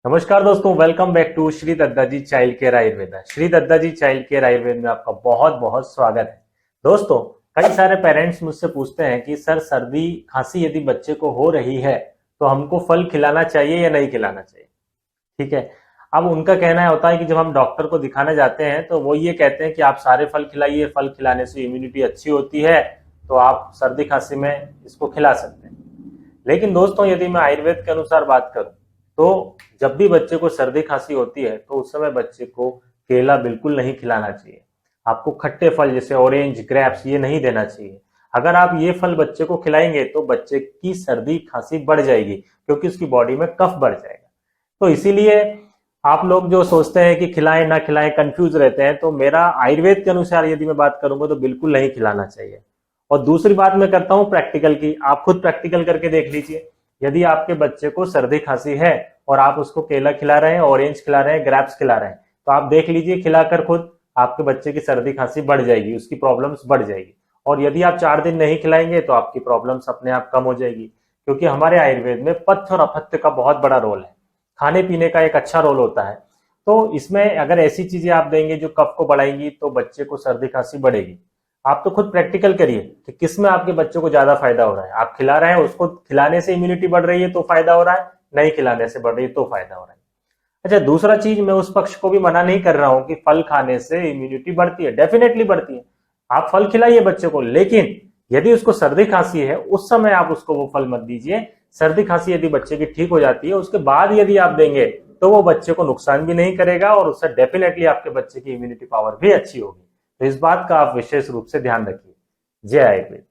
नमस्कार दोस्तों, welcome back to Shri Datta ji child care Ayurveda. Shri Datta ji child care Ayurveda में आपका बहुत बहुत स्वागत है। दोस्तों, कई सारे पेरेंट्स मुझसे पूछते हैं कि सर, सर्दी खांसी यदि बच्चे को हो रही है तो हमको फल खिलाना चाहिए या नहीं खिलाना चाहिए। ठीक है। अब उनका कहना होता है कि जब हम डॉक्टर को दिखाने जाते हैं तो वो ये कहते हैं कि आप सारे फल खिलाइए, फल खिलाने से इम्यूनिटी अच्छी होती है, तो आप सर्दी खांसी में इसको खिला सकते हैं। लेकिन दोस्तों, यदि मैं आयुर्वेद के अनुसार बात करूं तो जब भी बच्चे को सर्दी खांसी होती है तो उस समय बच्चे को केला बिल्कुल नहीं खिलाना चाहिए। आपको खट्टे फल जैसे ऑरेंज, ग्रेप्स ये नहीं देना चाहिए। अगर आप ये फल बच्चे को खिलाएंगे तो बच्चे की सर्दी खांसी बढ़ जाएगी, क्योंकि उसकी बॉडी में कफ बढ़ जाएगा। तो इसीलिए आप लोग जो सोचते हैं कि खिलाएं ना खिलाएं, कंफ्यूज रहते हैं, तो मेरा आयुर्वेद के अनुसार यदि मैं बात करूंगा तो बिल्कुल नहीं खिलाना चाहिए। और दूसरी बात मैं करता हूं प्रैक्टिकल की। आप खुद प्रैक्टिकल करके देख लीजिए। यदि आपके बच्चे को सर्दी खांसी है और आप उसको केला खिला रहे हैं, ऑरेंज खिला रहे हैं, ग्रेप्स खिला रहे हैं, तो आप देख लीजिए, खिलाकर खुद आपके बच्चे की सर्दी खांसी बढ़ जाएगी, उसकी प्रॉब्लम्स बढ़ जाएगी। और यदि आप 4 दिन नहीं खिलाएंगे तो आपकी प्रॉब्लम्स अपने आप कम हो जाएगी, क्योंकि हमारे आयुर्वेद में पथ्य और अपथ्य का बहुत बड़ा रोल है। खाने पीने का एक अच्छा रोल होता है। तो इसमें अगर ऐसी चीजें आप देंगे जो कफ को बढ़ाएंगी तो बच्चे को सर्दी खांसी बढ़ेगी। आप तो खुद प्रैक्टिकल करिए कि किसमें आपके बच्चों को ज्यादा फायदा हो रहा है। आप खिला रहे हैं, उसको खिलाने से इम्यूनिटी बढ़ रही है तो फायदा हो रहा है, नहीं खिलाने से बढ़ रही है तो फायदा हो रहा है। अच्छा, दूसरा चीज, मैं उस पक्ष को भी मना नहीं कर रहा हूं कि फल खाने से इम्यूनिटी बढ़ती है, डेफिनेटली बढ़ती है। आप फल खिलाइए बच्चे को, लेकिन यदि उसको सर्दी खांसी है उस समय आप उसको वो फल मत दीजिए। सर्दी खांसी यदि बच्चे की ठीक हो जाती है उसके बाद यदि आप देंगे तो वो बच्चे को नुकसान भी नहीं करेगा और उससे डेफिनेटली आपके बच्चे की इम्यूनिटी पावर भी अच्छी होगी। तो इस बात का आप विशेष रूप से ध्यान रखिए। जय आयुर्वेद।